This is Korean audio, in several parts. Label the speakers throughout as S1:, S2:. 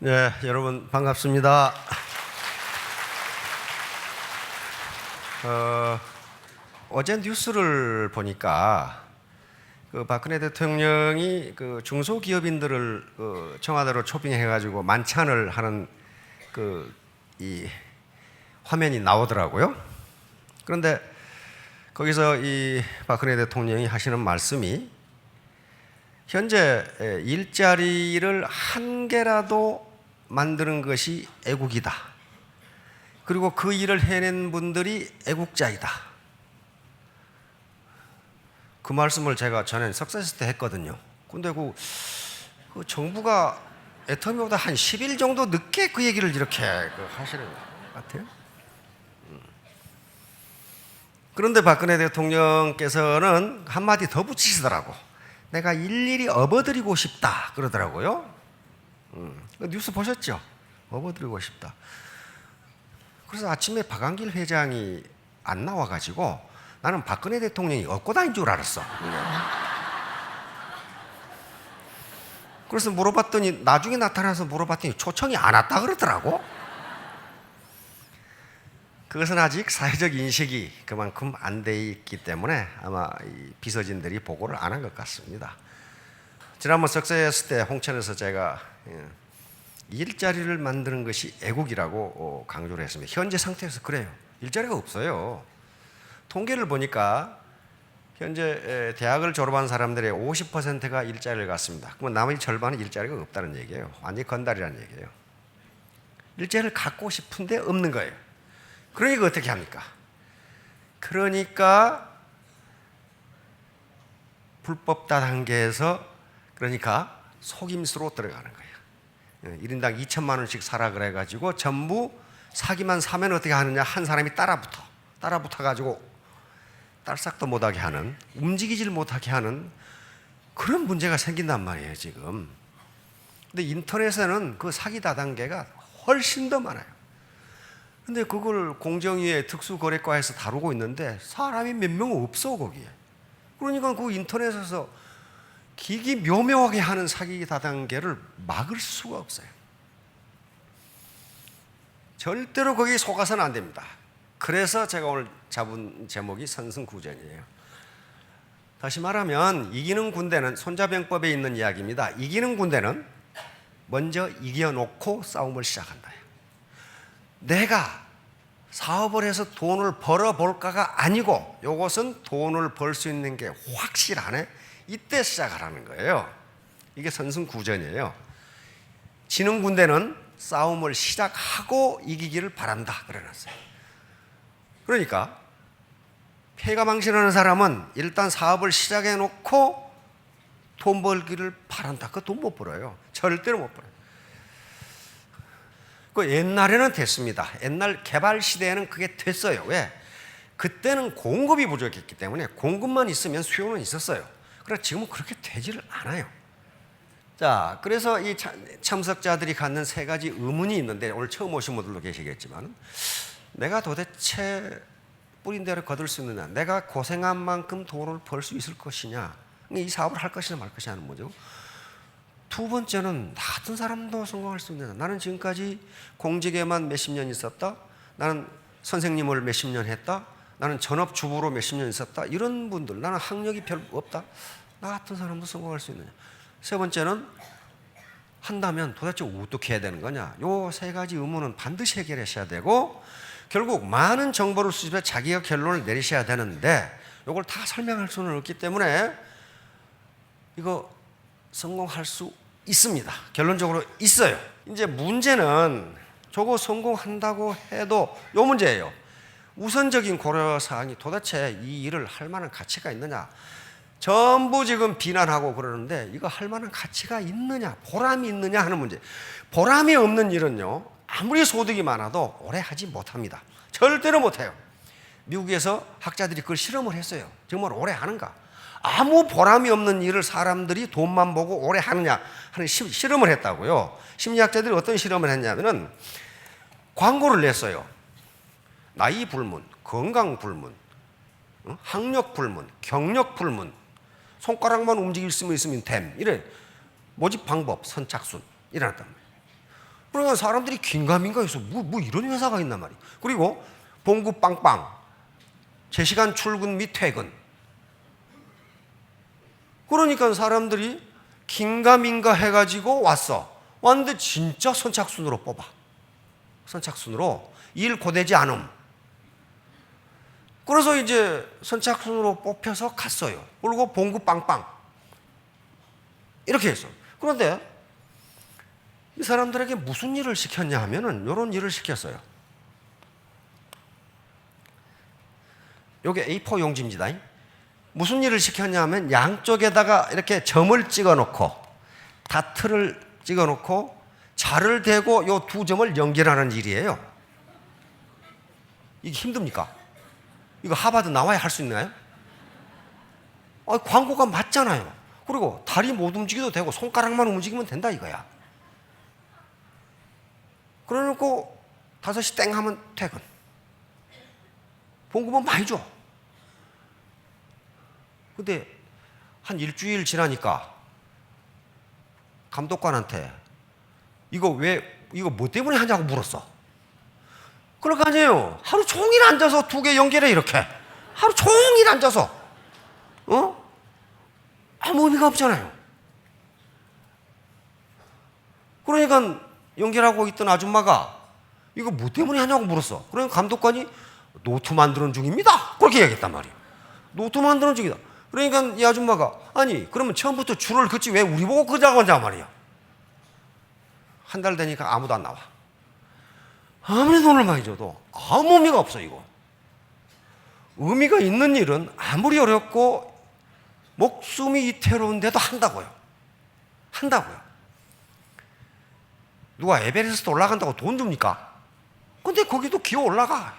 S1: 네, 여러분 반갑습니다. 어제 뉴스를 보니까 박근혜 대통령이 중소기업인들을 청와대로 초빙해가지고 만찬을 하는 이 화면이 나오더라고요. 그런데 거기서 이 박근혜 대통령이 하시는 말씀이 현재 일자리를 한 개라도 만드는 것이 애국이다. 그리고 그 일을 해낸 분들이 애국자이다. 그 말씀을 제가 전에 석세스 때 했거든요. 근데 그 정부가 애터미보다 한 10일 정도 늦게 그 얘기를 이렇게 하시는 것 같아요. 그런데 박근혜 대통령께서는 한마디 더 붙이시더라고. 내가 일일이 업어드리고 싶다 그러더라고요. 뉴스 보셨죠? 업어드리고 싶다. 그래서 아침에 박한길 회장이 안 나와가지고 나는 박근혜 대통령이 업고 다닌 줄 알았어. 그래서 물어봤더니 나중에 나타나서 물어봤더니 초청이 안 왔다 그러더라고. 그것은 아직 사회적 인식이 그만큼 안 돼 있기 때문에 아마 이 비서진들이 보고를 안 한 것 같습니다. 지난번 석세스 때 홍천에서 제가 일자리를 만드는 것이 애국이라고 강조를 했습니다. 현재 상태에서 그래요. 일자리가 없어요. 통계를 보니까 현재 대학을 졸업한 사람들의 50%가 일자리를 갖습니다. 그러면 나머지 절반은 일자리가 없다는 얘기예요. 완전히 건달이라는 얘기예요. 일자리를 갖고 싶은데 없는 거예요. 그러니까 어떻게 합니까? 그러니까 불법 다단계에서 그러니까 속임수로 들어가는 거예요. 1인당 2천만 원씩 사라 그래가지고 전부 사기만 사면 어떻게 하느냐, 한 사람이 따라붙어가지고 딸싹도 못하게 하는, 움직이질 못하게 하는 그런 문제가 생긴단 말이에요 지금. 근데 인터넷에는 그 사기 다단계가 훨씬 더 많아요. 근데 그걸 공정위의 특수거래과에서 다루고 있는데 사람이 몇 명 없어 거기에. 그러니까 그 인터넷에서 기기묘묘하게 하는 사기 다단계를 막을 수가 없어요. 절대로 거기에 속아서는 안 됩니다. 그래서 제가 오늘 잡은 제목이 선승구전이에요. 다시 말하면 이기는 군대는, 손자병법에 있는 이야기입니다. 이기는 군대는 먼저 이겨놓고 싸움을 시작한다. 내가 사업을 해서 돈을 벌어볼까가 아니고 이것은 돈을 벌 수 있는 게 확실하네. 이때 시작하라는 거예요. 이게 선승구전이에요. 지는 군대는 싸움을 시작하고 이기기를 바란다 그래놨어요. 그러니까 패가 망신하는 사람은 일단 사업을 시작해놓고 돈 벌기를 바란다. 그 돈 못 벌어요. 절대로 못 벌어요. 그 옛날에는 됐습니다. 옛날 개발 시대에는 그게 됐어요. 왜? 그때는 공급이 부족했기 때문에 공급만 있으면 수요는 있었어요. 그러나 지금은 그렇게 되지를 않아요. 자, 그래서 이 참석자들이 갖는 세 가지 의문이 있는데 오늘 처음 오신 분들도 계시겠지만, 내가 도대체 뿌린 대로 거둘 수 있느냐, 내가 고생한 만큼 돈을 벌 수 있을 것이냐, 이 사업을 할 것이냐 말 것이냐 하는 문제고, 두 번째는 나 같은 사람도 성공할 수 있느냐. 나는 지금까지 공직에만 몇십 년 있었다. 나는 선생님을 몇십 년 했다. 나는 전업주부로 몇십 년 있었다. 이런 분들, 나는 학력이 별로 없다. 나 같은 사람도 성공할 수 있느냐. 세 번째는 한다면 도대체 어떻게 해야 되는 거냐. 요 세 가지 의문은 반드시 해결하셔야 되고, 결국 많은 정보를 수집해 자기가 결론을 내리셔야 되는데 이걸 다 설명할 수는 없기 때문에 이거 성공할 수 있습니다. 결론적으로 있어요. 이제 문제는 저거 성공한다고 해도 요 문제예요. 우선적인 고려사항이 도대체 이 일을 할 만한 가치가 있느냐. 전부 지금 비난하고 그러는데 이거 할 만한 가치가 있느냐, 보람이 있느냐 하는 문제. 보람이 없는 일은요, 아무리 소득이 많아도 오래 하지 못합니다. 절대로 못해요. 미국에서 학자들이 그걸 실험을 했어요. 정말 오래 하는가. 아무 보람이 없는 일을 사람들이 돈만 보고 오래 하느냐 하는 실험을 했다고요. 심리학자들이 어떤 실험을 했냐면은 광고를 냈어요. 나이 불문, 건강 불문, 학력 불문, 경력 불문, 손가락만 움직일 수 있으면 됨. 이래 모집 방법, 선착순 이랬단 말이에요. 그러니까 사람들이 긴가민가해서 뭐 이런 회사가 있단 말이에요. 그리고 봉급 빵빵, 제 시간 출근 및 퇴근. 그러니까 사람들이 긴가민가 해가지고 왔는데 진짜 선착순으로 뽑아. 선착순으로 일 고되지 않음. 그래서 이제 선착순으로 뽑혀서 갔어요. 그리고 봉급 빵빵. 이렇게 했어. 그런데 이 사람들에게 무슨 일을 시켰냐 하면은 이런 일을 시켰어요. 요게 A4 용지입니다. 무슨 일을 시켰냐 하면 양쪽에다가 이렇게 점을 찍어 놓고 다트를 찍어 놓고 자를 대고 요 두 점을 연결하는 일이에요. 이게 힘듭니까? 이거 하버드 나와야 할 수 있나요? 광고가 맞잖아요. 그리고 다리 못 움직여도 되고 손가락만 움직이면 된다 이거야. 그래놓고 5시 땡 하면 퇴근. 봉급은 많이 줘. 근데 한 일주일 지나니까 감독관한테 이거 뭐 때문에 하냐고 물었어. 그럴 거 아니에요. 하루 종일 앉아서 두 개 연결해 이렇게. 하루 종일 앉아서. 아무 의미가 없잖아요. 그러니까 연결하고 있던 아줌마가 이거 뭐 때문에 하냐고 물었어. 그러니까 감독관이 노트 만드는 중입니다. 그렇게 얘기했단 말이에요. 노트 만드는 중이다. 그러니까 이 아줌마가 아니 그러면 처음부터 줄을 긋지 왜 우리 보고 긋자고 하냐 말이야. 한 달 되니까 아무도 안 나와. 아무리 돈을 많이 줘도 아무 의미가 없어 이거. 의미가 있는 일은 아무리 어렵고 목숨이 이태로운데도 한다고요. 누가 에베레스트 올라간다고 돈 줍니까? 근데 거기도 기어 올라가.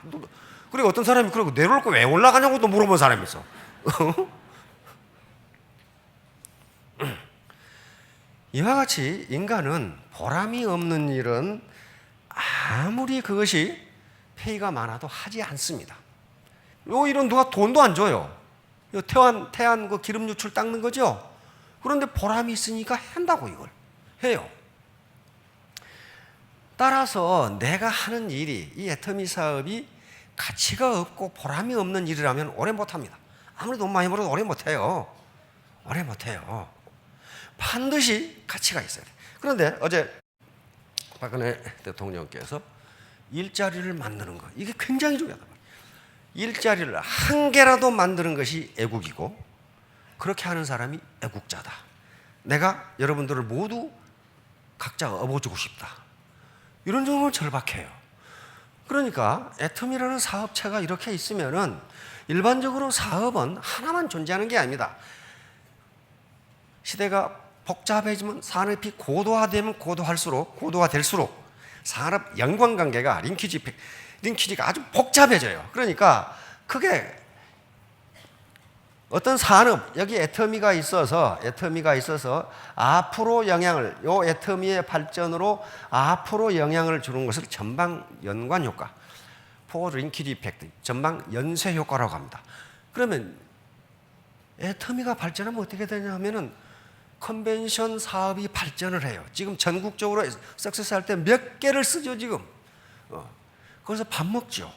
S1: 그리고 어떤 사람이 그러고 내려올 거 왜 올라가냐고도 물어본 사람이 있어. 이와 같이 인간은 보람이 없는 일은 아무리 그것이 페이가 많아도 하지 않습니다. 요 일은 누가 돈도 안 줘요. 요 태안 그 기름 유출 닦는 거죠. 그런데 보람이 있으니까 한다고 이걸 해요. 따라서 내가 하는 일이 이 애터미 사업이 가치가 없고 보람이 없는 일이라면 오래 못합니다. 아무리 돈 많이 벌어도 오래 못해요. 반드시 가치가 있어야 돼. 그런데 어제 박근혜 대통령께서 일자리를 만드는 것 이게 굉장히 중요하다. 일자리를 한 개라도 만드는 것이 애국이고 그렇게 하는 사람이 애국자다. 내가 여러분들을 모두 각자 업어주고 싶다. 이런 정도는 절박해요. 그러니까 애텀이라는 사업체가 이렇게 있으면은 일반적으로 사업은 하나만 존재하는 게 아닙니다. 시대가 복잡해지면 산업이 고도화될수록 산업 연관관계가 링키지가 아주 복잡해져요. 그러니까 그게 어떤 산업 여기 애터미가 있어서 앞으로 영향을 요 애터미의 발전으로 앞으로 영향을 주는 것을 전방 연관 효과, 포워드 링키지 이펙트, 전방 연쇄 효과라고 합니다. 그러면 애터미가 발전하면 어떻게 되냐면은 컨벤션 사업이 발전을 해요. 지금 전국적으로 석세스 할 때 몇 개를 쓰죠 지금. 거기서 밥 먹죠.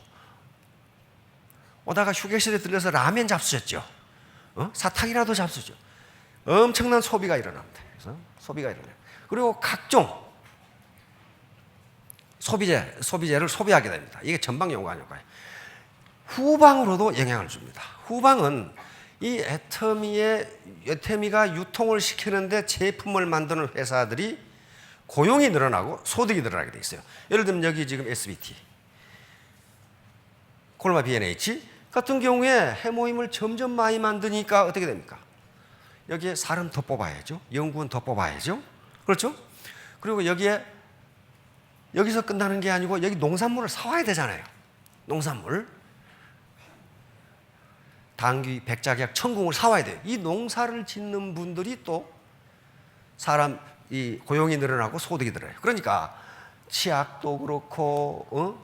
S1: 오다가 휴게실에 들려서 라면 잡수셨죠. 사탕이라도 잡수죠. 엄청난 소비가 일어납니다. 그래서 소비가 일어나요. 그리고 각종 소비재를 소비하게 됩니다. 이게 전방 연관 효과예요. 후방으로도 영향을 줍니다. 후방은 이 애터미가 유통을 시키는데 제품을 만드는 회사들이 고용이 늘어나고 소득이 늘어나게 돼 있어요. 예를 들면 여기 지금 SBT, 콜마 B&H 같은 경우에 해모임을 점점 많이 만드니까 어떻게 됩니까? 여기에 사람 더 뽑아야죠. 연구원 더 뽑아야죠. 그렇죠? 그리고 여기서 끝나는 게 아니고 여기 농산물을 사와야 되잖아요. 농산물. 당귀, 백작약, 청궁을 사와야 돼요. 이 농사를 짓는 분들이 또 이 고용이 늘어나고 소득이 늘어나요. 그러니까 치약도 그렇고,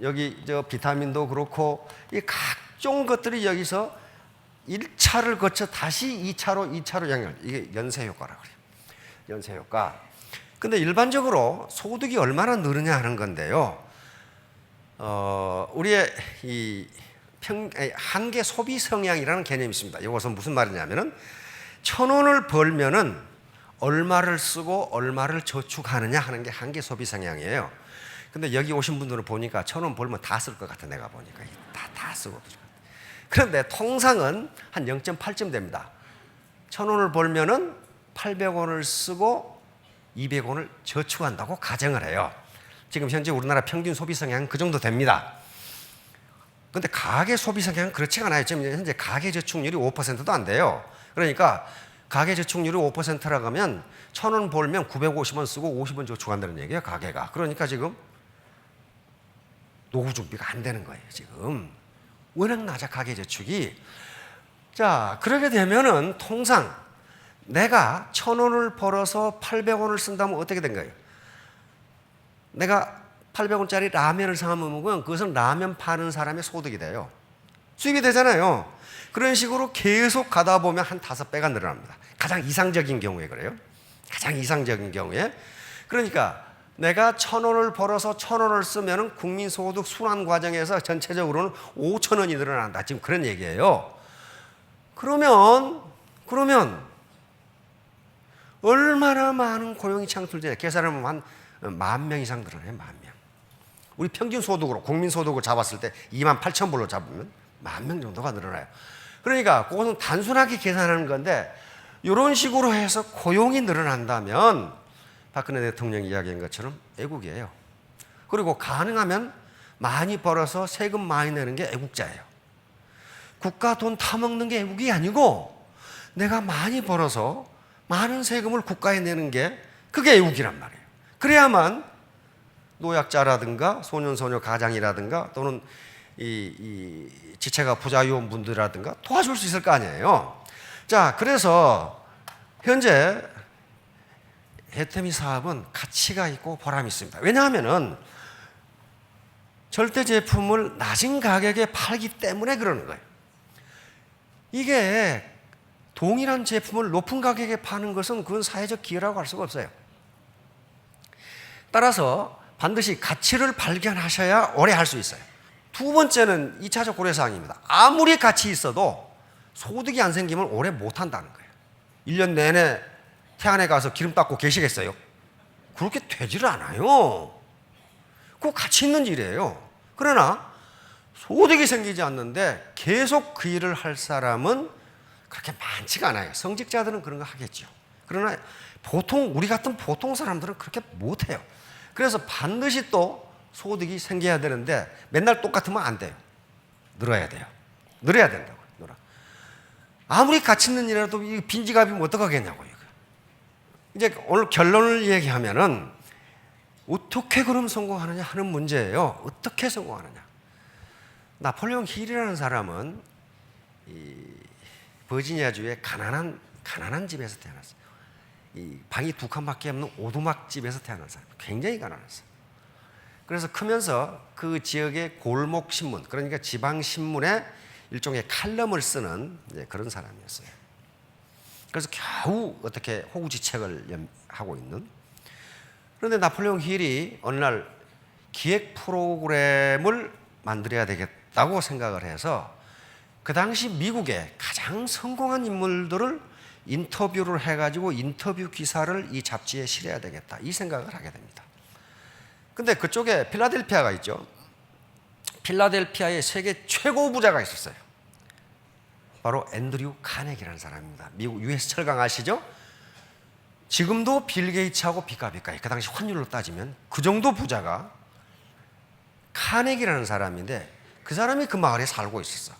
S1: 여기 비타민도 그렇고, 이 각종 것들이 여기서 1차를 거쳐 다시 2차로 영향을, 이게 연쇄 효과라고 그래요. 연쇄 효과. 근데 일반적으로 소득이 얼마나 늘느냐 하는 건데요. 우리의 이 한계 소비 성향이라는 개념이 있습니다. 이것은 무슨 말이냐면은 1,000원을 벌면은 얼마를 쓰고 얼마를 저축하느냐 하는 게 한계 소비 성향이에요. 근데 여기 오신 분들은 보니까 1,000원 벌면 다 쓸 것 같아. 내가 보니까 다 쓰고. 그런데 통상은 한 0.8쯤 됩니다. 1,000원을 벌면은 800원을 쓰고 200원을 저축한다고 가정을 해요. 지금 현재 우리나라 평균 소비 성향은 그 정도 됩니다. 근데 가계 소비 성향은 그렇지가 않아요. 지금 현재 가계 저축률이 5%도 안 돼요. 그러니까 가계 저축률이 5%라고 하면 1,000원 벌면 950원 쓰고 50원 저축한다는 얘기예요, 가계가. 그러니까 지금 노후 준비가 안 되는 거예요, 지금. 워낙 낮아, 가계 저축이. 자, 그러게 되면은 통상 내가 1,000원을 벌어서 800원을 쓴다면 어떻게 된 거예요? 내가 800원짜리 라면을 사 먹으면 그것은 라면 파는 사람의 소득이 돼요. 수입이 되잖아요. 그런 식으로 계속 가다 보면 한 5배가 늘어납니다. 가장 이상적인 경우에 그래요. 가장 이상적인 경우에. 그러니까 내가 1,000원을 벌어서 1,000원을 쓰면 국민소득 순환 과정에서 전체적으로는 5,000원이 늘어난다. 지금 그런 얘기예요. 그러면 얼마나 많은 고용이 창출되냐. 계산하면 한 10,000명 이상 늘어나요. 10,000명. 우리 평균 소득으로 국민소득을 잡았을 때 28,000불로 잡으면 10,000명 정도가 늘어나요. 그러니까 그것은 단순하게 계산하는 건데 이런 식으로 해서 고용이 늘어난다면 박근혜 대통령이 이야기한 것처럼 애국이에요. 그리고 가능하면 많이 벌어서 세금 많이 내는 게 애국자예요. 국가 돈 타먹는 게 애국이 아니고 내가 많이 벌어서 많은 세금을 국가에 내는 게 그게 애국이란 말이에요. 그래야만 노약자라든가 소년소녀 가장이라든가 또는 이 지체가 부자요원분들이라든가 도와줄 수 있을 거 아니에요. 자, 그래서 현재 해태미 사업은 가치가 있고 보람이 있습니다. 왜냐하면은 절대 제품을 낮은 가격에 팔기 때문에 그러는 거예요. 이게 동일한 제품을 높은 가격에 파는 것은 그건 사회적 기여라고 할 수가 없어요. 따라서 반드시 가치를 발견하셔야 오래 할 수 있어요. 두 번째는 2차적 고려사항입니다. 아무리 가치 있어도 소득이 안 생기면 오래 못 한다는 거예요. 1년 내내 태안에 가서 기름 닦고 계시겠어요? 그렇게 되지를 않아요. 그거 가치 있는 일이에요. 그러나 소득이 생기지 않는데 계속 그 일을 할 사람은 그렇게 많지가 않아요. 성직자들은 그런 거 하겠죠. 그러나 보통 우리 같은 보통 사람들은 그렇게 못해요. 그래서 반드시 또 소득이 생겨야 되는데 맨날 똑같으면 안 돼요. 늘어야 돼요. 늘어야 된다고요. 아무리 가치 있는 일이라도 이 빈지갑이면 어떡하겠냐고요. 이제 오늘 결론을 얘기하면은 어떻게 그럼 성공하느냐 하는 문제예요. 어떻게 성공하느냐. 나폴레옹 힐이라는 사람은 이 버지니아주의 가난한 집에서 태어났어요. 이 방이 2칸밖에 없는 오두막 집에서 태어난 사람. 굉장히 가난했어요. 그래서 크면서 그 지역의 골목 신문, 그러니까 지방 신문에 일종의 칼럼을 쓰는 그런 사람이었어요. 그래서 겨우 어떻게 호구지책을 하고 있는. 그런데 나폴레옹 힐이 어느 날 기획 프로그램을 만들어야 되겠다고 생각을 해서 그 당시 미국의 가장 성공한 인물들을 인터뷰를 해가지고 인터뷰 기사를 이 잡지에 실어야 되겠다 이 생각을 하게 됩니다. 근데 그쪽에 필라델피아가 있죠. 필라델피아에 세계 최고 부자가 있었어요. 바로 앤드류 카네기라는 사람입니다. 미국 US 철강 아시죠? 지금도 빌 게이츠하고 비까비까이. 그 당시 환율로 따지면 그 정도 부자가 카네기라는 사람인데 그 사람이 그 마을에 살고 있었어.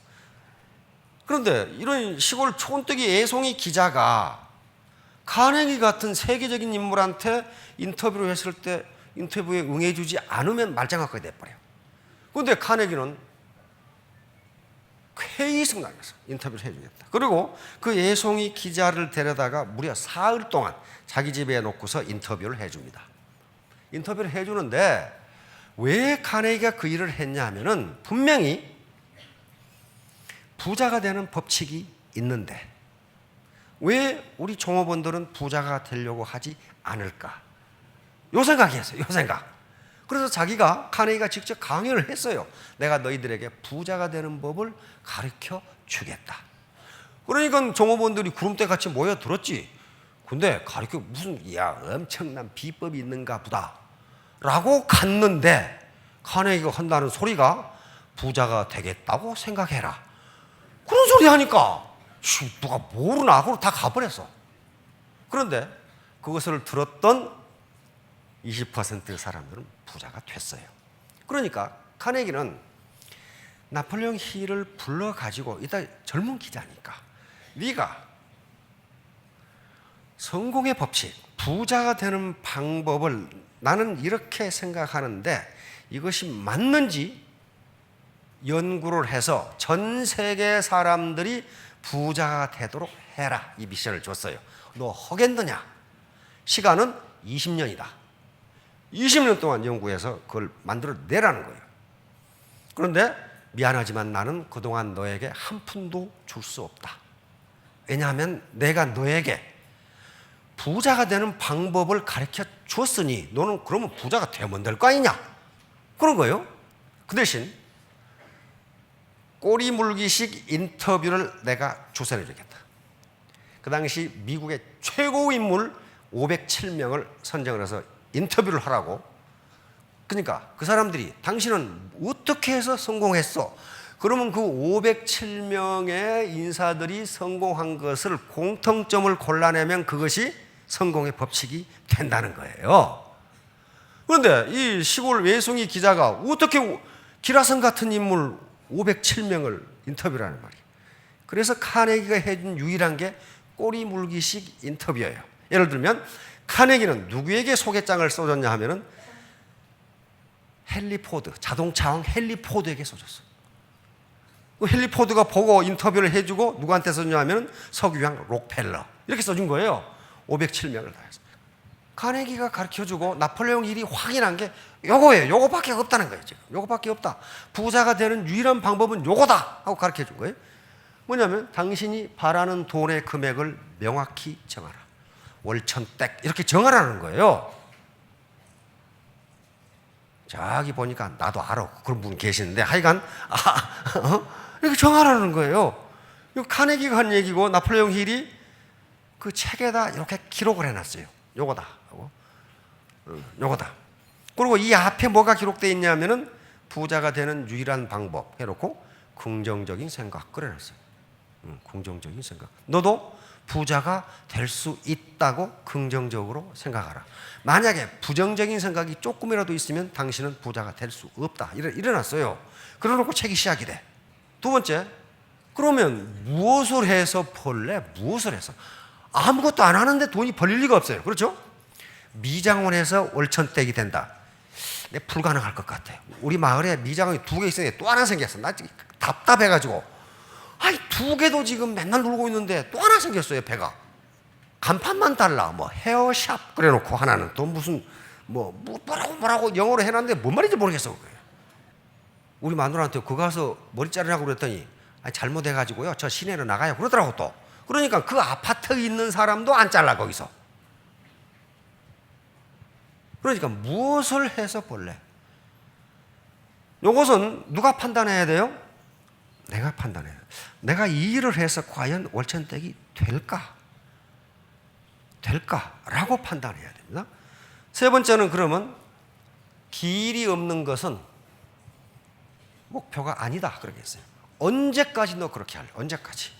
S1: 그런데 이런 시골 촌뜨기 애송이 기자가 카네기 같은 세계적인 인물한테 인터뷰를 했을 때 인터뷰에 응해주지 않으면 말짱하게 돼버려요. 그런데 카네기는 회의성당에서 인터뷰를 해주겠다. 그리고 그 애송이 기자를 데려다가 무려 사흘 동안 자기 집에 놓고서 인터뷰를 해줍니다. 인터뷰를 해주는데 왜 카네기가 그 일을 했냐 하면은 분명히 부자가 되는 법칙이 있는데 왜 우리 종업원들은 부자가 되려고 하지 않을까? 요 생각이었어요. 요 생각. 그래서 자기가 카네기가 직접 강연을 했어요. 내가 너희들에게 부자가 되는 법을 가르쳐 주겠다. 그러니까 종업원들이 구름대 같이 모여 들었지. 근데 가르쳐 무슨 엄청난 비법이 있는가 보다 라고 갔는데 카네기가 한다는 소리가 부자가 되겠다고 생각해라. 그런 소리 하니까 누가 모르나 하고 다 가버렸어. 그런데 그것을 들었던 20% 사람들은 부자가 됐어요. 그러니까 카네기는 나폴레옹 힐을 불러가지고 이따 젊은 기자니까 네가 성공의 법칙, 부자가 되는 방법을 나는 이렇게 생각하는데 이것이 맞는지 연구를 해서 전 세계 사람들이 부자가 되도록 해라. 이 미션을 줬어요. 너 하겠느냐? 시간은 20년이다. 20년 동안 연구해서 그걸 만들어내라는 거예요. 그런데 미안하지만 나는 그동안 너에게 한 푼도 줄 수 없다. 왜냐하면 내가 너에게 부자가 되는 방법을 가르쳐 줬으니 너는 그러면 부자가 되면 될 거 아니냐? 그런 거예요. 그 대신 꼬리 물기식 인터뷰를 내가 조사해 주겠다. 그 당시 미국의 최고 인물 507명을 선정을 해서 인터뷰를 하라고. 그러니까 그 사람들이 당신은 어떻게 해서 성공했어? 그러면 그 507명의 인사들이 성공한 것을 공통점을 골라내면 그것이 성공의 법칙이 된다는 거예요. 그런데 이 시골 외송이 기자가 어떻게 기라성 같은 인물 507명을 인터뷰를 하는 말이에요. 그래서 카네기가 해준 유일한 게 꼬리 물기식 인터뷰예요. 예를 들면 카네기는 누구에게 소개장을 써줬냐 하면은 헨리 포드, 자동차왕 헨리 포드에게 써줬어. 헨리 포드가 보고 인터뷰를 해주고 누구한테 써줬냐 하면은 석유왕 록펠러 이렇게 써준 거예요. 507명을 다 했어요. 카네기가 가르쳐주고 나폴레옹 힐이 확인한 게 요거예요. 요거밖에 없다는 거예요. 지금 요거밖에 없다. 부자가 되는 유일한 방법은 요거다 하고 가르쳐준 거예요. 뭐냐면 당신이 바라는 돈의 금액을 명확히 정하라. 월천댁 이렇게 정하라는 거예요. 저기 보니까 나도 알아. 그런 분 계시는데 하여간 이렇게 정하라는 거예요. 이거 카네기가 한 얘기고 나폴레옹 힐이 그 책에다 이렇게 기록을 해놨어요. 요거다 하고 요거다. 그리고 이 앞에 뭐가 기록되어 있냐면은 부자가 되는 유일한 방법 해놓고 긍정적인 생각 그려놨어요. 긍정적인 생각. 너도 부자가 될 수 있다고 긍정적으로 생각하라. 만약에 부정적인 생각이 조금이라도 있으면 당신은 부자가 될 수 없다. 이래놨어요. 그래놓고 책이 시작이 돼. 두 번째, 그러면 무엇을 해서 벌래? 무엇을 해서? 아무것도 안 하는데 돈이 벌릴 리가 없어요. 그렇죠? 미장원에서 월천댁이 된다. 불가능할 것 같아. 우리 마을에 미장원이 2개 있었는데 또 하나 생겼어. 나 지금 답답해가지고. 아니 2개도 지금 맨날 놀고 있는데 또 하나 생겼어요. 배가. 간판만 달라. 뭐 헤어샵 그래놓고 하나는 또 무슨 뭐라고 영어로 해놨는데 뭔 말인지 모르겠어. 우리 마누라한테 그거 가서 머리 자르라고 그랬더니 아니, 잘못해가지고요. 저 시내로 나가요. 그러더라고 또. 그러니까 그 아파트에 있는 사람도 안 잘라 거기서. 그러니까 무엇을 해서 벌래? 이것은 누가 판단해야 돼요? 내가 판단해야 돼요. 내가 이 일을 해서 과연 월천댁이 될까라고 판단해야 됩니다. 세 번째는 그러면 길이 없는 것은 목표가 아니다 그러겠어요. 언제까지 너 그렇게 할래? 언제까지?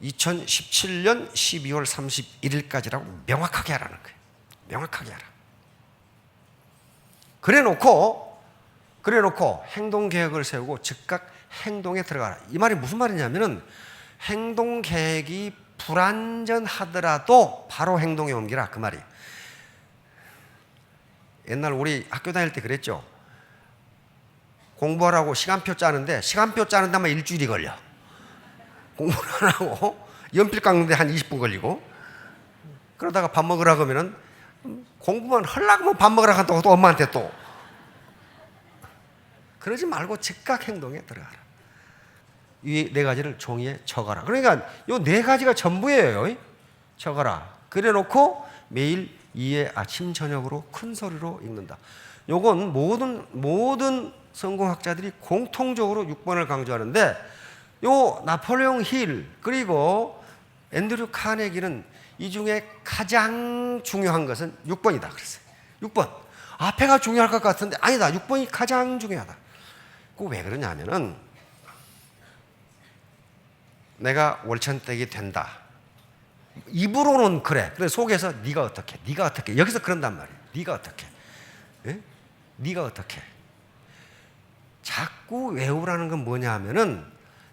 S1: 2017년 12월 31일까지라고 명확하게 하라는 거예요. 명확하게 하라. 그래놓고 행동계획을 세우고 즉각 행동에 들어가라. 이 말이 무슨 말이냐면은 행동계획이 불완전하더라도 바로 행동에 옮기라. 그 말이에요. 옛날 우리 학교 다닐 때 그랬죠. 공부하라고 시간표 짜는데 시간표 짜는 데만 일주일이 걸려. 공부를 안 하고 연필 깎는데 한 20분 걸리고 그러다가 밥 먹으라 그러면은 공부만 하려고 하면 밥 먹으라 한다고 또 엄마한테 또 그러지 말고 즉각 행동에 들어가라. 이 4가지를 종이에 적어라. 그러니까 이 4가지가 전부예요. 적어라. 그래 놓고 매일 이에 아침 저녁으로 큰 소리로 읽는다. 요건 모든 성공학자들이 공통적으로 6번을 강조하는데, 요 나폴레옹 힐 그리고 앤드류 카네기는 이 중에 가장 중요한 것은 6번이다 그랬어요. 6번. 앞에가 중요할 것 같은데 아니다. 6번이 가장 중요하다. 그 왜 그러냐면은 내가 월천댁이 된다. 입으로는 그래. 그래서 속에서 네가 어떻게 여기서 그런단 말이에요. 네가 어떻게 예? 네가 어떻게 자꾸 외우라는 건 뭐냐 하면은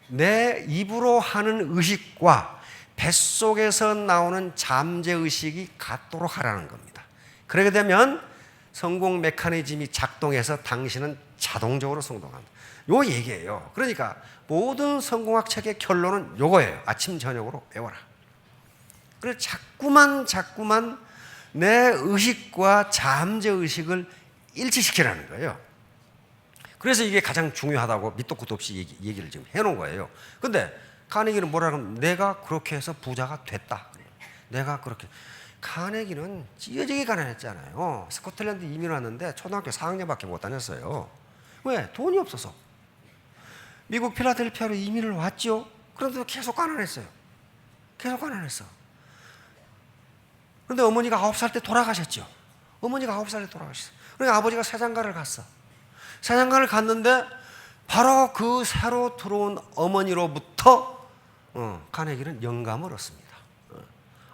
S1: 내 입으로 하는 의식과 뱃속에서 나오는 잠재의식이 같도록 하라는 겁니다. 그렇게 되면 성공 메커니즘이 작동해서 당신은 자동적으로 성공한다. 요 얘기예요. 그러니까 모든 성공학 책의 결론은 요거예요. 아침 저녁으로 외워라. 그래서 자꾸만 내 의식과 잠재의식을 일치시키라는 거예요. 그래서 이게 가장 중요하다고 밑도 끝도 없이 얘기를 지금 해놓은 거예요. 근데 카네기는 뭐라 그러면 내가 그렇게 해서 부자가 됐다. 내가 그렇게. 카네기는 찌어지게 가난했잖아요. 스코틀랜드 이민 왔는데 초등학교 4학년밖에 못 다녔어요. 왜? 돈이 없어서. 미국 필라델피아로 이민을 왔죠. 그런데도 계속 가난했어요. 계속 가난했어. 그런데 어머니가 9살 때 돌아가셨죠. 어머니가 9살 때 돌아가셨어요. 그러니까 아버지가 세장가를 갔어. 세장가를 갔는데 바로 그 새로 들어온 어머니로부터 카네기는 영감을 얻습니다.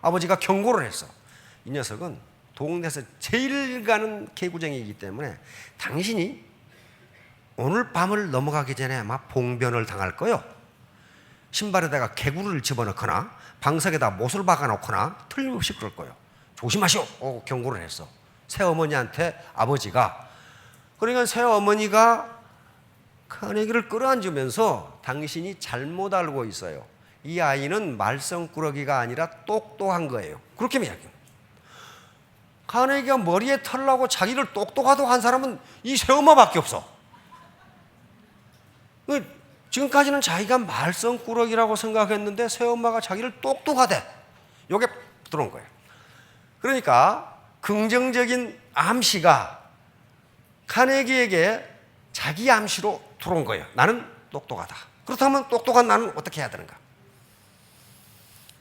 S1: 아버지가 경고를 했어. 이 녀석은 동네에서 제일 가는 개구쟁이이기 때문에 당신이 오늘 밤을 넘어가기 전에 아마 봉변을 당할 거요. 신발에다가 개구를 집어넣거나 방석에다 못을 박아놓거나 틀림없이 그럴 거예요. 조심하시오. 경고를 했어. 새어머니한테 아버지가. 그러니까 새어머니가 카네기를 끌어안으면서 당신이 잘못 알고 있어요. 이 아이는 말썽꾸러기가 아니라 똑똑한 거예요. 그렇게 이야기해요. 카네기가 머리에 털나고 자기를 똑똑하다고 한 사람은 이 새엄마밖에 없어. 지금까지는 자기가 말썽꾸러기라고 생각했는데 새엄마가 자기를 똑똑하대. 이게 들어온 거예요. 그러니까 긍정적인 암시가 카네기에게 자기 암시로 들어온 거예요. 나는 똑똑하다. 그렇다면 똑똑한 나는 어떻게 해야 되는가?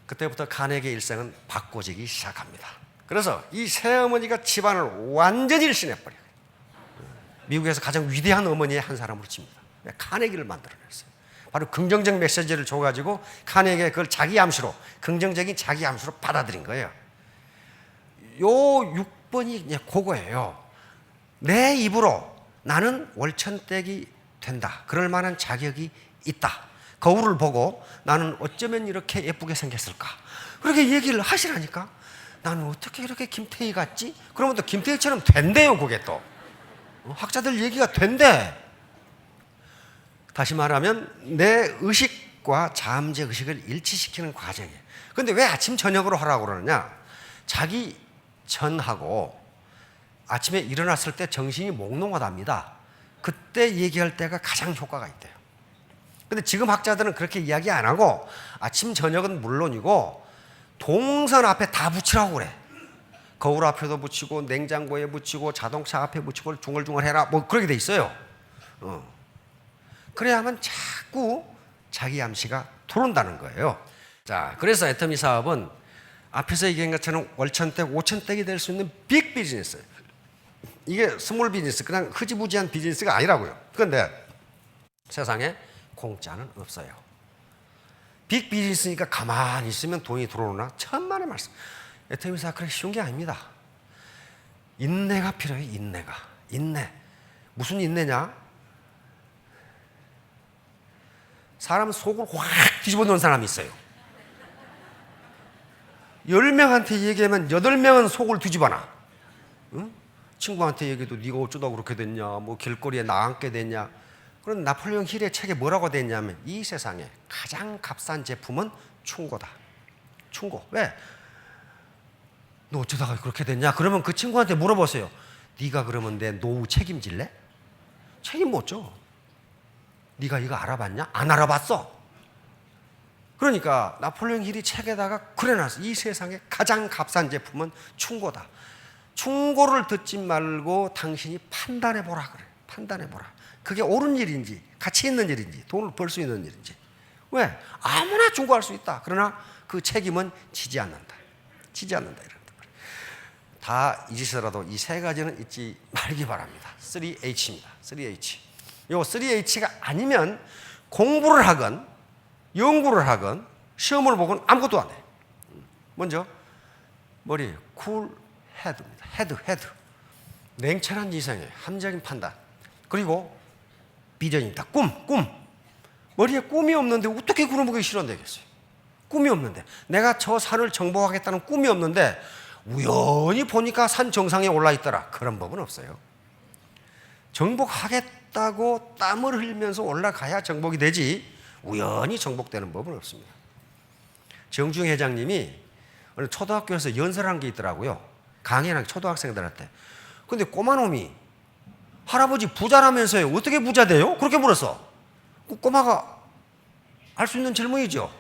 S1: 그때부터 카네기의 일생은 바꿔지기 시작합니다. 그래서 이 새어머니가 집안을 완전히 일신해버려요. 미국에서 가장 위대한 어머니의 한 사람으로 칩니다. 카네기를 만들어냈어요. 바로 긍정적 메시지를 줘가지고 카네기가 그걸 자기 암시로, 긍정적인 자기 암시로 받아들인 거예요. 요 6번이 이제 그거예요. 내 입으로 나는 월천댁이 된다. 그럴 만한 자격이 있다. 거울을 보고 나는 어쩌면 이렇게 예쁘게 생겼을까? 그렇게 얘기를 하시라니까. 나는 어떻게 이렇게 김태희 같지? 그러면 또 김태희처럼 된대요. 그게 또 학자들 얘기가 된대. 다시 말하면 내 의식과 잠재의식을 일치시키는 과정이에요. 그런데 왜 아침 저녁으로 하라고 그러느냐? 자기 전하고 아침에 일어났을 때 정신이 몽롱하답니다. 그때 얘기할 때가 가장 효과가 있대요. 근데 지금 학자들은 그렇게 이야기 안 하고 아침 저녁은 물론이고 동선 앞에 다 붙이라고 그래. 거울 앞에도 붙이고 냉장고에 붙이고 자동차 앞에 붙이고 중얼중얼 해라. 뭐 그렇게 돼 있어요. 그래야만 자꾸 자기 암시가 들어온다는 거예요. 자, 그래서 애터미 사업은 앞에서 얘기한 것처럼 월천댁, 오천댁이 될 수 있는 빅 비즈니스예요. 이게 스몰 비즈니스, 그냥 흐지부지한 비즈니스가 아니라고요. 그런데 세상에 공짜는 없어요. 빅 비즈니스니까 가만히 있으면 돈이 들어오나? 천만의 말씀. 애터미 사업 그렇게 쉬운 게 아닙니다. 인내가 필요해요. 인내. 무슨 인내냐? 사람 속을 확 뒤집어 놓은 사람이 있어요. 10명한테 얘기하면 8명은 속을 뒤집어놔. 응? 친구한테 얘기해도 네가 어쩌다 그렇게 됐냐, 뭐 길거리에 나앉게 됐냐. 그런 나폴레옹 힐의 책에 뭐라고 돼 있냐면 이 세상에 가장 값싼 제품은 충고다. 충고. 왜? 너 어쩌다가 그렇게 됐냐? 그러면 그 친구한테 물어보세요. 네가 그러면 내 노후 책임질래? 책임 못 져. 네가 이거 알아봤냐? 안 알아봤어. 그러니까 나폴레옹 힐이 책에다가 그래놨어. 이 세상에 가장 값싼 제품은 충고다. 충고를 듣지 말고 당신이 판단해보라 그래. 판단해보라. 그게 옳은 일인지 가치 있는 일인지 돈을 벌 수 있는 일인지. 왜? 아무나 충고할 수 있다. 그러나 그 책임은 지지 않는다. 지지 않는다. 이런 말. 다 잊으시더라도 이 세 가지는 잊지 말기 바랍니다. 3H입니다. 3H. 요 3H가 아니면 공부를 하건 연구를 하건 시험을 보건 아무것도 안 해. 먼저 머리 쿨 헤드입니다. 헤드. 냉철한 이성의 합리적인 판단. 그리고 비전입니다. 꿈. 머리에 꿈이 없는데 어떻게 그런 보기 실현되겠어요? 꿈이 없는데 내가 저 산을 정복하겠다는 꿈이 없는데 우연히 보니까 산 정상에 올라 있더라. 그런 법은 없어요. 정복하겠다고 땀을 흘리면서 올라가야 정복이 되지 우연히 정복되는 법은 없습니다. 정중 회장님이 어느 초등학교에서 연설한 게 있더라고요. 강의랑 초등학생들한테. 근데 꼬마놈이 할아버지 부자라면서요. 어떻게 부자 돼요? 그렇게 물었어. 꼬마가 할 수 있는 질문이죠.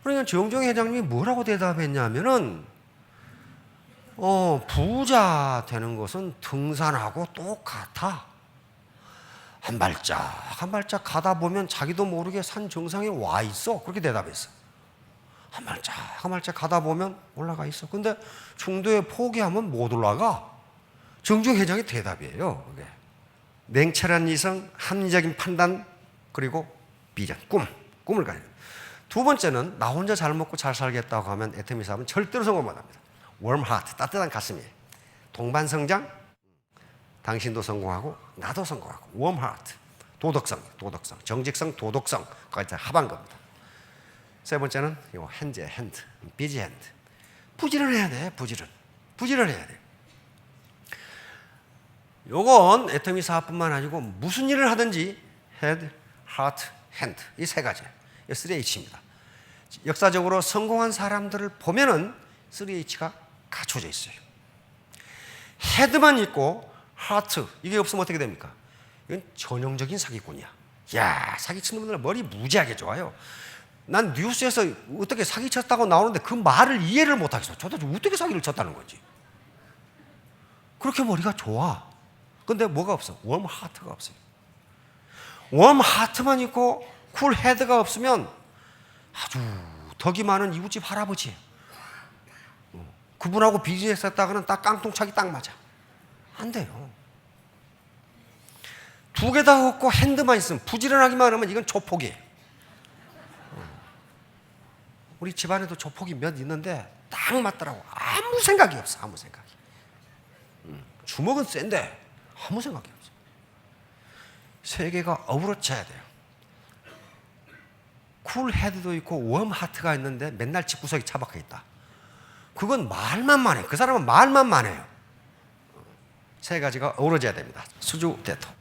S1: 그러니까 정중 회장님이 뭐라고 대답했냐면은 부자 되는 것은 등산하고 똑같아. 한 발짝 가다 보면 자기도 모르게 산 정상에 와 있어. 그렇게 대답했어. 한 발짝 가다 보면 올라가 있어. 근데 중도에 포기하면 못 올라가. 정중 회장의 대답이에요. 그게. 냉철한 이성, 합리적인 판단, 그리고 비전, 꿈을 가지고. 두 번째는 나 혼자 잘 먹고 잘 살겠다고 하면 애터미 사업은 절대로 성공 못합니다. warm heart, 따뜻한 가슴이에요. 동반성장, 당신도 성공하고 나도 성공하고. warm heart, 도덕성, 정직성, 도덕성, 거기서 합한 겁니다. 세 번째는 요 핸드, 비지 핸드. 부지런해야 돼, 부지런해야 돼. 요건 애터미 사업뿐만 아니고 무슨 일을 하든지 head, heart, hand 이 세 가지, 3H입니다. 역사적으로 성공한 사람들을 보면은 3H가 갖춰져 있어요. 헤드만 있고 하트 이게 없으면 어떻게 됩니까? 이건 전형적인 사기꾼이야. 야, 사기치는 분들 머리 무지하게 좋아요. 난 뉴스에서 어떻게 사기쳤다고 나오는데 그 말을 이해를 못하겠어. 도대체 어떻게 사기를 쳤다는 거지? 그렇게 머리가 좋아. 근데 뭐가 없어? 웜 하트가 없어요. 웜 하트만 있고 쿨 헤드가 없으면 아주 덕이 많은 이웃집 할아버지예요. 그분하고 비즈니스 했다가는 딱 깡통차기 딱 맞아. 안 돼요. 두 개 다 없고 핸드만 있으면 부지런하기만 하면 이건 조폭이에요. 우리 집안에도 조폭이 몇 있는데 딱 맞더라고. 아무 생각이 없어. 아무 생각이. 주먹은 센데 아무 생각이 없어. 세 개가 어우러져야 돼요. 쿨 헤드도 있고 웜 하트가 있는데 맨날 집구석에 처박혀 있다. 그건 말만 많해. 그 사람은 말만 많아요. 세 가지가 어우러져야 됩니다. 수주대토.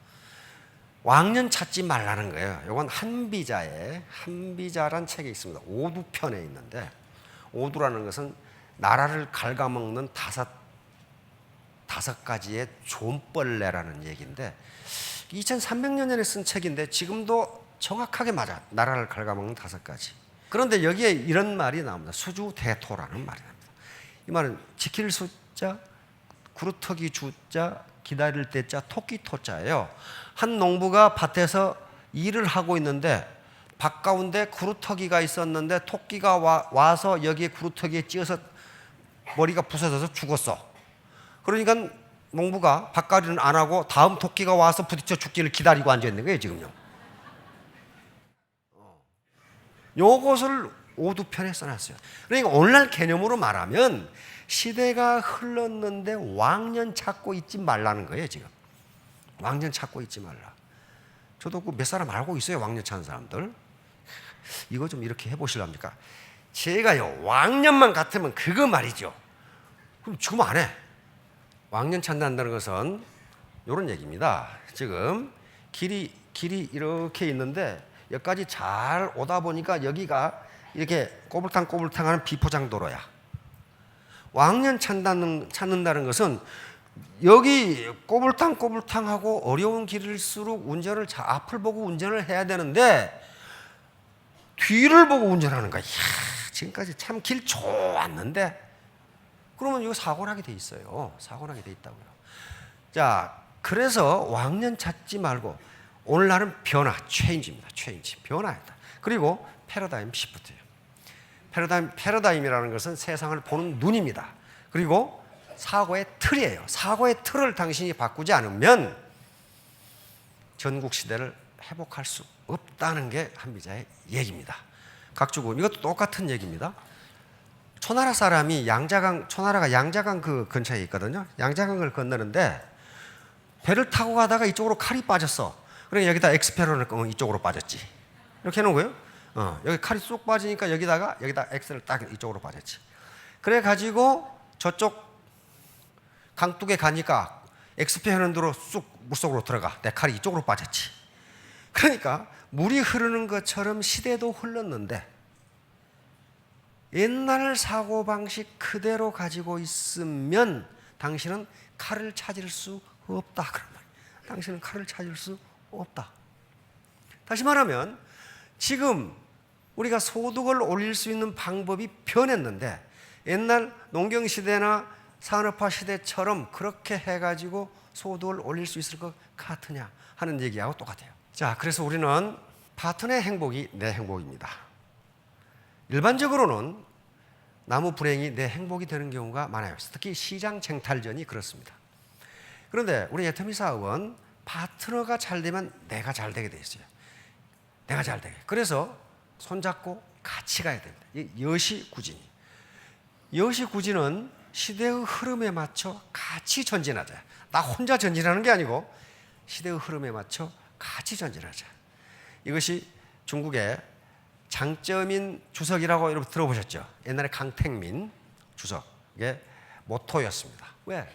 S1: 왕년 찾지 말라는 거예요. 이건 한비자란 책이 있습니다. 오두편에 있는데, 오두라는 것은 나라를 갉아먹는 다섯 가지의 존벌레라는 얘기인데 2300년에 쓴 책인데 지금도 정확하게 맞아. 나라를 갉아먹는 5가지. 그런데 여기에 이런 말이 나옵니다. 수주대토라는 말이 나옵니다. 이 말은 지킬 숫자, 구루터기 주자, 기다릴 때자, 토끼 토자예요. 한 농부가 밭에서 일을 하고 있는데 밭 가운데 구루터기가 있었는데 토끼가 와서 여기에 구루터기에 찧어서 머리가 부서져서 죽었어. 그러니까 농부가 밭갈이는 안 하고 다음 토끼가 와서 부딪혀 죽기를 기다리고 앉아 있는 거예요, 지금요. 요것을 오두편에 써놨어요. 그러니까 오늘날 개념으로 말하면 시대가 흘렀는데 왕년 찾고 있지 말라는 거예요, 지금. 왕년 찾고 있지 말라. 저도 그 몇 사람 알고 있어요, 왕년 찾는 사람들. 이거 좀 이렇게 해보실랍니까? 제가요, 왕년만 같으면 그거 말이죠. 그럼 지금 안 해. 왕년 찾는다는 것은 이런 얘기입니다. 지금 길이 이렇게 있는데 여기까지 잘 오다 보니까 여기가 이렇게 꼬불탕꼬불탕하는 비포장도로야. 왕년 찾는다는 것은 여기 꼬불탕꼬불탕하고 어려운 길일수록 운전을 앞을 보고 운전을 해야 되는데 뒤를 보고 운전하는 거야. 이야, 지금까지 참 길 좋았는데 그러면 이거 사고 나게 돼 있어요. 사고 나게 돼 있다고요. 자, 그래서 왕년 찾지 말고 오늘날은 변화, 체인지입니다. 체인지, 변화이다. 그리고 패러다임 시프트예요. 패러다임이라는 것은 세상을 보는 눈입니다. 그리고 사고의 틀이에요. 사고의 틀을 당신이 바꾸지 않으면 전국 시대를 회복할 수 없다는 게 한비자의 얘기입니다. 각주군, 이것도 똑같은 얘기입니다. 초나라 사람이 초나라가 양자강 그 근처에 있거든요. 양자강을 건너는데 배를 타고 가다가 이쪽으로 칼이 빠졌어. 그래 여기다 엑스페로를 끄면 이쪽으로 빠졌지. 이렇게 해놓은 거예요. 여기 칼이 쑥 빠지니까 여기다 엑스를 딱 이쪽으로 빠졌지. 그래 가지고 저쪽 강둑에 가니까 엑스페런드로 쑥 물속으로 들어가. 내 칼이 이쪽으로 빠졌지. 그러니까 물이 흐르는 것처럼 시대도 흘렀는데 옛날 사고방식 그대로 가지고 있으면 당신은 칼을 찾을 수 없다. 그런 말이에요. 당신은 칼을 찾을 수 없다. 다시 말하면 지금 우리가 소득을 올릴 수 있는 방법이 변했는데 옛날 농경시대나 산업화 시대처럼 그렇게 해가지고 소득을 올릴 수 있을 것 같으냐 하는 얘기하고 똑같아요. 자, 그래서 우리는 파트너의 행복이 내 행복입니다. 일반적으로는 나무 불행이 내 행복이 되는 경우가 많아요. 특히 시장 쟁탈전이 그렇습니다. 그런데 우리 애터미 사업은 파트너가 잘 되면 내가 잘 되게 돼 있어요. 내가 잘 되게. 그래서 손잡고 같이 가야 됩니다. 여시구진이. 여시구진은 시대의 흐름에 맞춰 같이 전진하자. 나 혼자 전진하는 게 아니고 시대의 흐름에 맞춰 같이 전진하자. 이것이 중국의 장쩌민 주석이라고 여러분 들어보셨죠? 옛날에 강택민 주석의 모토였습니다. 왜?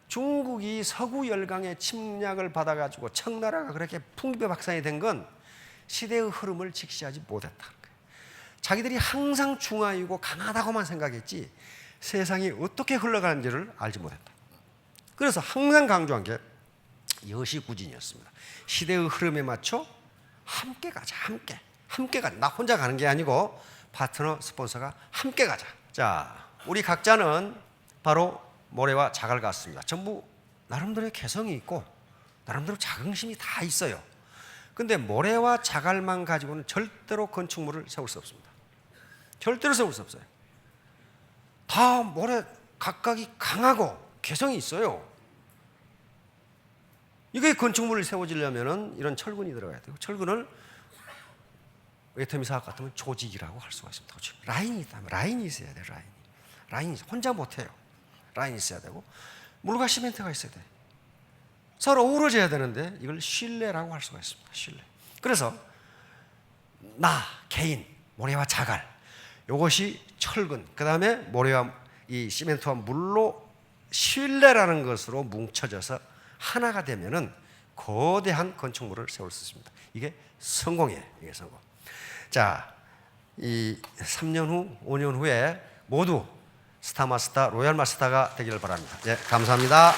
S1: 중국이 서구 열강의 침략을 받아가지고 청나라가 그렇게 풍비박산이 된 건 시대의 흐름을 직시하지 못했다는 거예요. 자기들이 항상 중화이고 강하다고만 생각했지 세상이 어떻게 흘러가는지를 알지 못했다. 그래서 항상 강조한 게 여시구진이었습니다. 시대의 흐름에 맞춰 함께 가자. 함께 가자. 나 혼자 가는 게 아니고 파트너, 스폰서가 함께 가자. 자, 우리 각자는 바로 모래와 자갈 같습니다. 전부 나름대로의 개성이 있고 나름대로 자긍심이 다 있어요. 근데 모래와 자갈만 가지고는 절대로 건축물을 세울 수 없습니다. 절대로 세울 수 없어요. 다 모래 각각이 강하고 개성이 있어요. 이게 건축물을 세워지려면 이런 철근이 들어가야 되고 철근을 애터미 사업 같으면 조직이라고 할 수가 있습니다. 라인이 있다면 라인이 있어야 돼요. 라인이 혼자 못해요. 라인이 있어야 되고 물과 시멘트가 있어야 돼. 서로 어우러져야 되는데 이걸 신뢰라고 할 수가 있습니다. 신뢰. 그래서 나 개인 모래와 자갈 이것이 철근 그 다음에 모래와 이 시멘트와 물로 신뢰라는 것으로 뭉쳐져서 하나가 되면은 거대한 건축물을 세울 수 있습니다. 이게 성공이에요. 이게 성공. 자, 이 3년 후, 5년 후에 모두 스타마스터, 로얄마스터가 되기를 바랍니다. 예, 감사합니다.